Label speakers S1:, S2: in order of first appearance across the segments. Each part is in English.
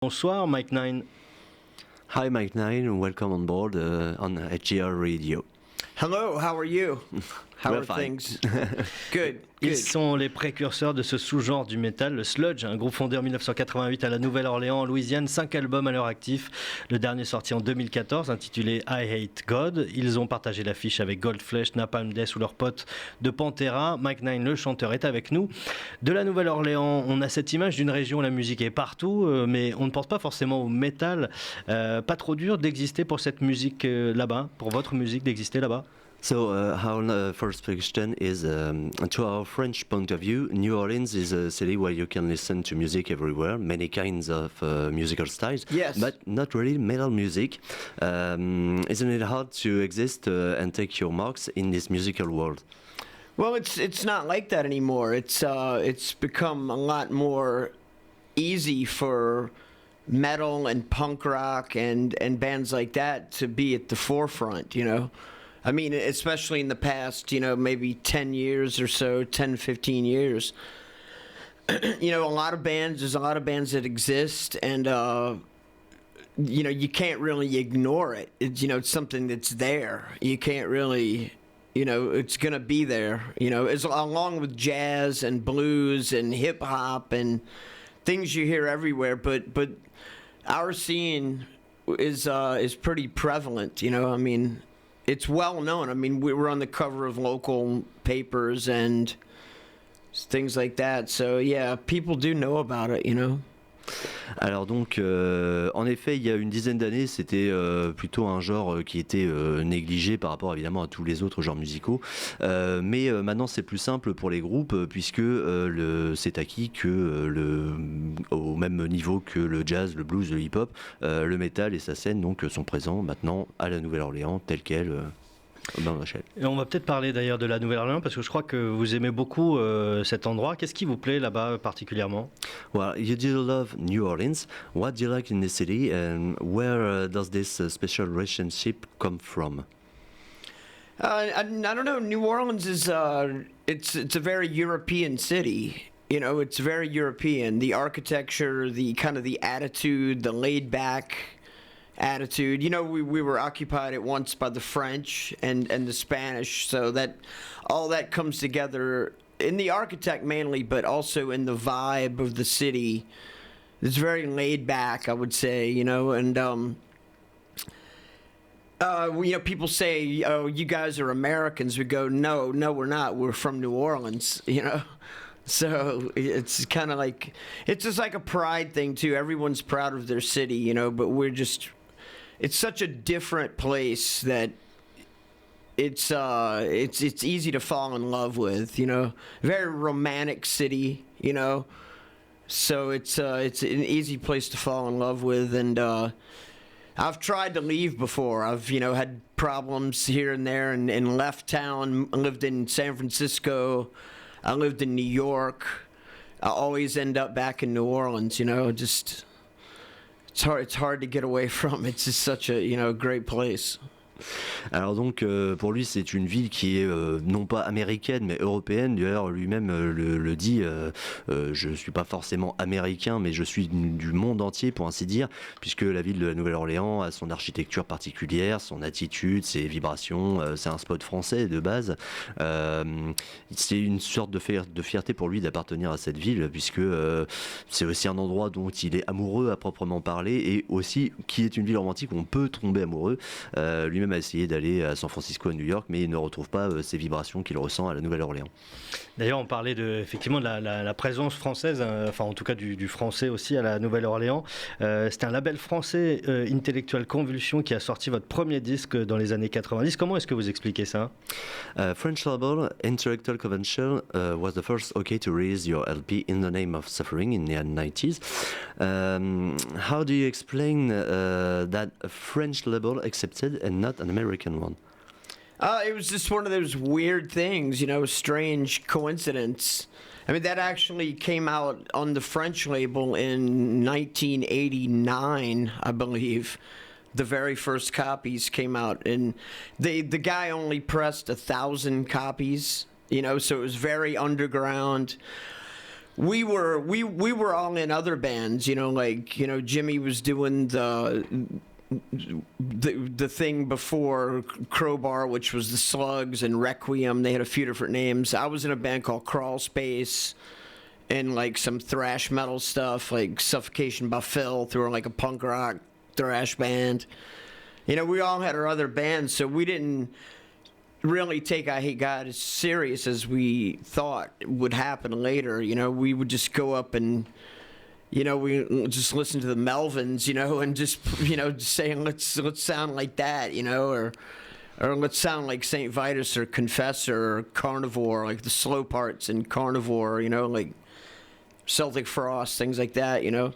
S1: Bonsoir Mike Nine.
S2: Hi Mike Nine, welcome on board on HGR Radio.
S3: Hello, how are you? How
S2: We're
S3: are
S2: fine.
S3: things? Good,
S1: Ils
S3: good.
S1: sont les précurseurs de ce sous-genre du métal, le sludge, un groupe fondé en 1988 à la Nouvelle-Orléans en Louisiane, 5 albums à leur actif, le dernier sorti en 2014 intitulé Eyehategod. Ils ont partagé l'affiche avec Goldflesh, Napalm Death ou leurs potes de Pantera. Mike Nine, le chanteur, est avec nous. De la Nouvelle-Orléans, on a cette image d'une région où la musique est partout, mais on ne pense pas forcément au métal. Pas trop dur d'exister pour cette musique là-bas, pour votre musique d'exister là-bas?
S2: So our first question is, to our French point of view, New Orleans is a city where you can listen to music everywhere, many kinds of musical styles,
S3: Yes.
S2: but not really metal music. Isn't it hard to exist and take your marks in this musical world?
S3: Well, it's not like that anymore. It's become a lot more easy for metal and punk rock and bands like that to be at the forefront, you know. I mean, especially in the past, you know, maybe 10 years or so, 10, 15 years. You know, there's a lot of bands that exist, and, you know, you can't really ignore it. It's something that's there. You can't really, you know, it's going to be there, you know, along with jazz and blues and hip-hop and things you hear everywhere. But our scene is pretty prevalent, you know, I mean... It's well known. I mean, we were on the cover of local papers and things like that. So, yeah, people do know about it, you know.
S2: Alors donc, en effet, il y a une dizaine d'années, c'était plutôt un genre qui était négligé par rapport évidemment à tous les autres genres musicaux. Mais maintenant, c'est plus simple pour les groupes puisque c'est acquis que au même niveau que le jazz, le blues, le hip-hop, le métal et sa scène donc sont présents maintenant à la Nouvelle-Orléans telle qu'elle. Dans la chaîne.
S1: Et on va peut-être parler d'ailleurs de la Nouvelle-Orléans parce que je crois que vous aimez beaucoup cet endroit. Qu'est-ce qui vous plaît là-bas particulièrement?
S2: Well, you do love New Orleans. What do you like in the city, and where does this special relationship come from?
S3: I don't know. New Orleans is it's a very European city. You know, it's very European. The architecture, the kind of the attitude, the laid back attitude. You know, we were occupied at once by the French and the Spanish, so that all that comes together in the architect mainly, but also in the vibe of the city. It's very laid back, I would say, you know, and you know, people say, "Oh, you guys are Americans." We go, "No, we're not. We're from New Orleans," you know. So it's kind of like, it's just like a pride thing too. Everyone's proud of their city, you know, but it's such a different place that it's easy to fall in love with, you know. Very romantic city, you know. So it's an easy place to fall in love with, and I've tried to leave before. I've, you know, had problems here and there and left town. I lived in San Francisco. I lived in New York. I always end up back in New Orleans, you know, just it's hard to get away from. It's just such a, you know, great place.
S2: Alors donc pour lui c'est une ville qui est non pas américaine mais européenne. D'ailleurs lui-même le dit, je suis pas forcément américain mais je suis du monde entier pour ainsi dire, puisque la ville de la Nouvelle-Orléans a son architecture particulière, son attitude, ses vibrations, c'est un spot français de base. C'est une sorte de fierté pour lui d'appartenir à cette ville, puisque c'est aussi un endroit dont il est amoureux à proprement parler, et aussi qui est une ville romantique où on peut tomber amoureux. Lui-même a essayé d'aller à San Francisco, à New York, mais il ne retrouve pas ces vibrations qu'il ressent à la Nouvelle-Orléans.
S1: D'ailleurs, on parlait effectivement de la présence française, enfin en tout cas du français aussi à la Nouvelle-Orléans. C'était un label français, Intellectual Convulsion, qui a sorti votre premier disque dans les années 90. Comment est-ce que vous expliquez ça?
S2: French label Intellectual Convention was the first to release your LP In the Name of Suffering in the 90s. How do you explain that a French label accepted and not an American one?
S3: It was just one of those weird things, you know, strange coincidence. I mean, that actually came out on the French label in 1989, I believe. The very first copies came out, and the guy only pressed 1,000 copies, you know, so it was very underground. we were all in other bands, you know, like, you know, Jimmy was doing the thing before Crowbar, which was the Slugs and Requiem. They had a few different names. I was in a band called Crawl Space and like some thrash metal stuff, like Suffocation by Filth, or like a punk rock thrash band. You know, we all had our other bands, so we didn't really take Eyehategod as serious as we thought would happen later. You know, we would just go up and, you know, we just listen to the Melvins, you know, and just, you know, just saying let's sound like that, you know, or let's sound like St. Vitus or Confessor or Carnivore, like the slow parts in Carnivore, you know, like Celtic Frost, things like that, you know.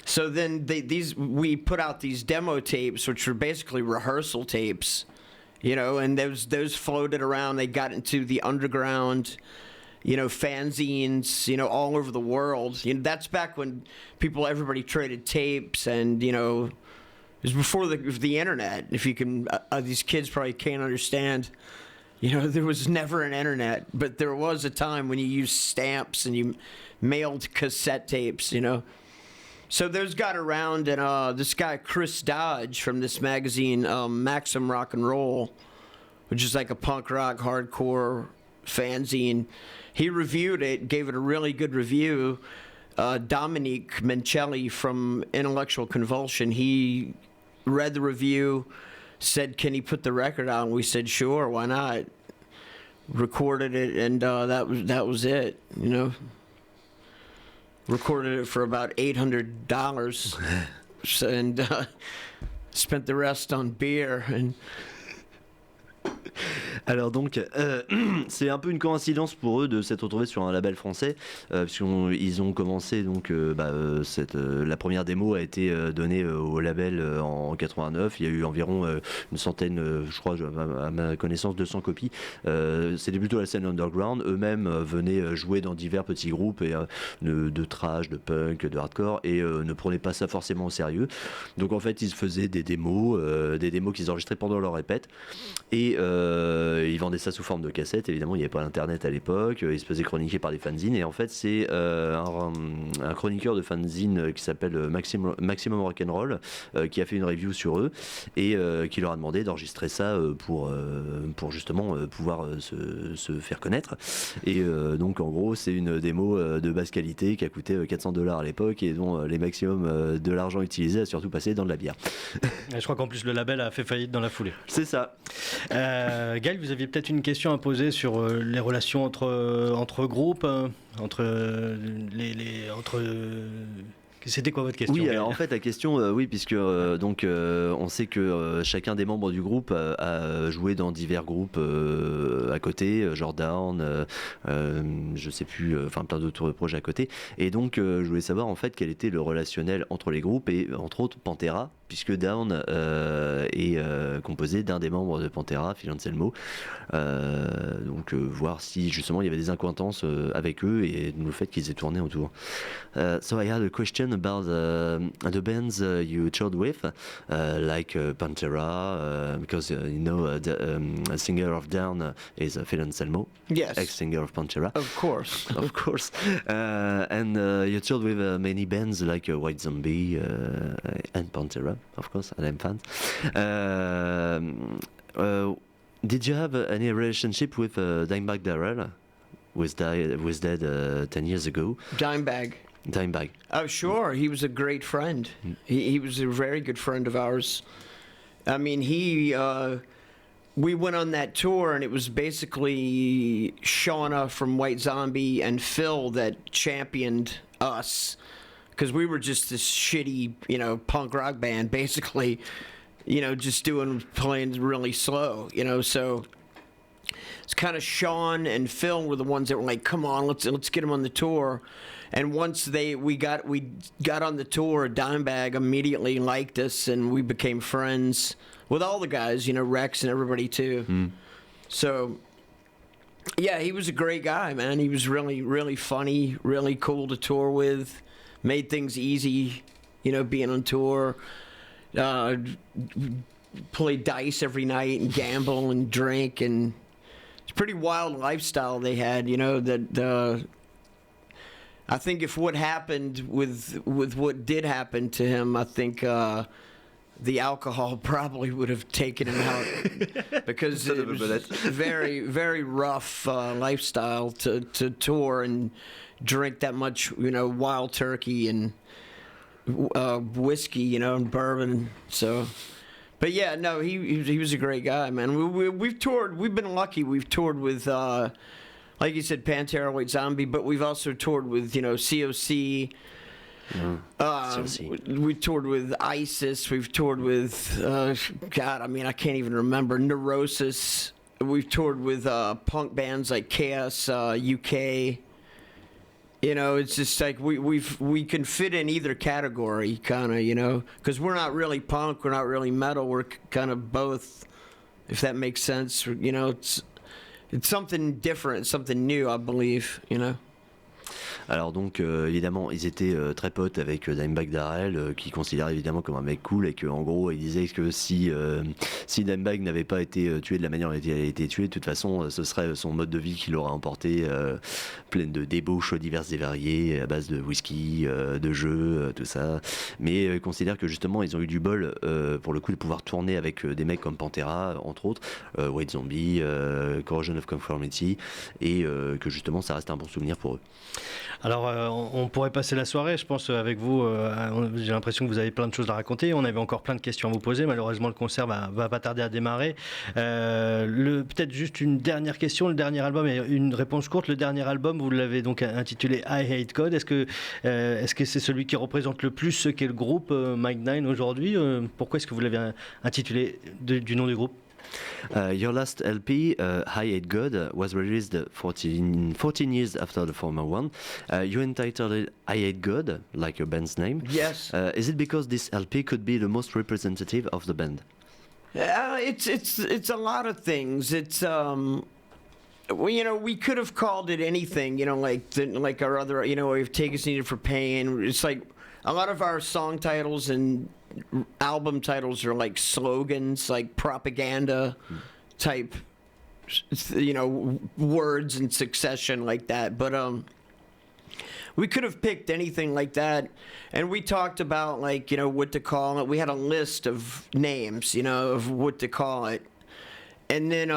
S3: So then we put out these demo tapes, which were basically rehearsal tapes, you know, and those floated around. They got into the underground, you know, fanzines, you know, all over the world. You know, that's back when everybody traded tapes, and, you know, it was before the internet. If you can, these kids probably can't understand. You know, there was never an internet, but there was a time when you used stamps and you mailed cassette tapes, you know. So those got around, and this guy, Chris Dodge, from this magazine, Maxim Rock and Roll, which is like a punk rock, hardcore fanzine, he reviewed it, gave it a really good review. Dominique Mencelli from Intellectual Convulsion, he read the review, said, "Can he put the record out?" And we said, "Sure, why not?" Recorded it, and that was it, you know. Recorded it for about $800 and spent the rest on beer. And
S2: Alors donc, c'est un peu une coïncidence pour eux de s'être retrouvés sur un label français, puisqu'ils ont commencé, donc la première démo a été donnée au label en 89. Il y a eu environ une centaine, je crois, à ma connaissance, 200 copies. C'était plutôt la scène underground. Eux-mêmes venaient jouer dans divers petits groupes de thrash, de punk, de hardcore, et ne prenaient pas ça forcément au sérieux. Donc en fait, ils faisaient des démos qu'ils enregistraient pendant leur répète, et ils vendaient ça sous forme de cassette. Évidemment, il n'y avait pas l'internet à l'époque. Ils se faisaient chroniquer par des fanzines, et en fait c'est un chroniqueur de fanzine qui s'appelle Maximum Rock'n'Roll qui a fait une review sur eux, et qui leur a demandé d'enregistrer ça pour justement pouvoir se faire connaître. Et donc en gros, c'est une démo de basse qualité qui a coûté $400 à l'époque, et dont les maximum de l'argent utilisé a surtout passé dans de la bière.
S1: Et je crois qu'en plus le label a fait faillite dans la foulée.
S2: C'est ça.
S1: Gaël, vous aviez peut-être une question à poser sur les relations entre groupes, C'était quoi votre question?
S2: Oui, alors en fait la question, oui, puisque on sait que chacun des membres du groupe a joué dans divers groupes à côté, genre Down, je sais plus, enfin plein d'autres projets à côté. Et donc je voulais savoir en fait quel était le relationnel entre les groupes, et entre autres Pantera, puisque Down est composé d'un des membres de Pantera, Phil Anselmo. Donc voir si justement il y avait des accointances avec eux, et le fait qu'ils aient tourné autour. So I had a question about the bands you toured with, like Pantera, because you know the singer of Down is Phil Anselmo,
S3: yes,
S2: ex-singer of Pantera.
S3: Of course.
S2: Of course. And you toured with many bands like White Zombie and Pantera, of course, and I'm fans. Did you have any relationship with Dimebag Darrell, who was dead 10 years ago?
S3: Dimebag. Oh, sure. He was a great friend. He was a very good friend of ours. I mean, we went on that tour, and it was basically Shauna from White Zombie and Phil that championed us, because we were just this shitty, you know, punk rock band, basically, you know, just playing really slow, you know, so it's kind of Sean and Phil were the ones that were like, come on, let's get them on the tour. And once we got on the tour, Dimebag immediately liked us, and we became friends with all the guys, you know, Rex and everybody too. Mm. So, yeah, he was a great guy, man. He was really, really funny, really cool to tour with. Made things easy, you know, being on tour. Play dice every night and gamble and drink, and it's a pretty wild lifestyle they had, you know, that I think if what happened with what did happen to him, I think the alcohol probably would have taken him out because it was very, very rough lifestyle to tour and drink that much, wild turkey and whiskey, and bourbon. So, but yeah, no, he was a great guy, man. We've toured. We've been lucky. We've toured with, like you said, Pantera, White Zombie, but we've also toured with, COC. We toured with ISIS. We've toured with, I can't even remember. Neurosis. We've toured with punk bands like Chaos UK. It's just like we can fit in either category, kind of, because we're not really punk, we're not really metal, we're kind of both, if that makes sense. It's something different, something new, I believe.
S2: Alors donc évidemment ils étaient très potes avec Dimebag Darrell qui considérait évidemment comme un mec cool et que en gros il disait que si Dimebag n'avait pas été tué de la manière dont il a été tué, de toute façon ce serait son mode de vie qui l'aurait emporté, plein de débauches diverses et variées à base de whisky, de jeux, tout ça, mais il considère que justement ils ont eu du bol pour le coup de pouvoir tourner avec des mecs comme Pantera entre autres, White Zombie, Corrosion of Conformity, et que justement ça reste un bon souvenir pour eux.
S1: Alors, on pourrait passer la soirée, je pense, avec vous. J'ai l'impression que vous avez plein de choses à raconter. On avait encore plein de questions à vous poser. Malheureusement, le concert va pas tarder à démarrer. Peut-être juste une dernière question. Le dernier album, et une réponse courte. Le dernier album, vous l'avez donc intitulé Eyehategod. Est-ce que c'est celui qui représente le plus ce qu'est le groupe Mike Nine aujourd'hui? Pourquoi est-ce que vous l'avez intitulé du nom du groupe?
S2: Your last LP, Eyehategod, was released 14 years after the former one. You entitled it Eyehategod, like your band's name.
S3: Yes.
S2: Is it because this LP could be the most representative of the band?
S3: It's a lot of things. It's we could have called it anything. Like our other. We've Take Us Needed for Pain. It's like a lot of our song titles and album titles are like slogans, like propaganda type, words in succession like that. But we could have picked anything like that, and we talked about what to call it. We had a list of names, of what to call it, and then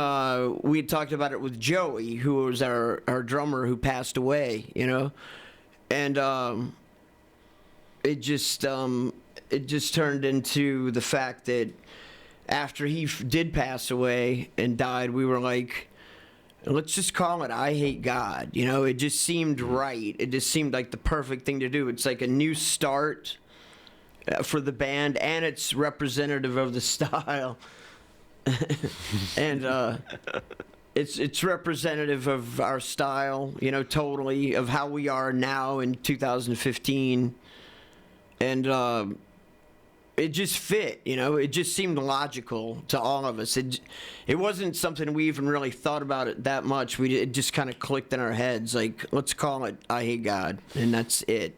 S3: we talked about it with Joey, who was our drummer who passed away, and it just turned into the fact that after he did pass away and died, we were like, let's just call it Eyehategod. It just seemed right. It just seemed like the perfect thing to do. It's like a new start for the band, and it's representative of the style. And it's representative of our style, totally, of how we are now in 2015. And it just fit, it just seemed logical to all of us. It wasn't something we even really thought about it that much. It just kind of clicked in our heads, like, let's call it Eyehategod, and that's it,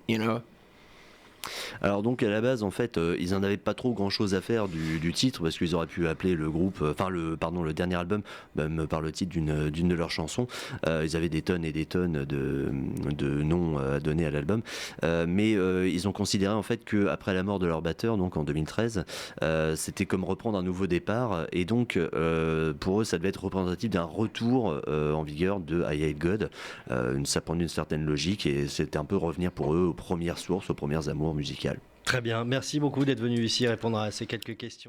S2: Alors donc à la base en fait ils en avaient pas trop grand chose à faire du titre parce qu'ils auraient pu appeler le groupe, le dernier album même par le titre d'une de leurs chansons. Ils avaient des tonnes et des tonnes de noms à donner à l'album, mais ils ont considéré en fait que après la mort de leur batteur, donc en 2013, c'était comme reprendre un nouveau départ, et donc pour eux ça devait être représentatif d'un retour en vigueur de Eyehategod. Ça prenait une certaine logique et c'était un peu revenir pour eux aux premières sources, aux premières amours musicales.
S1: Très bien, merci beaucoup d'être venu ici répondre à ces quelques questions.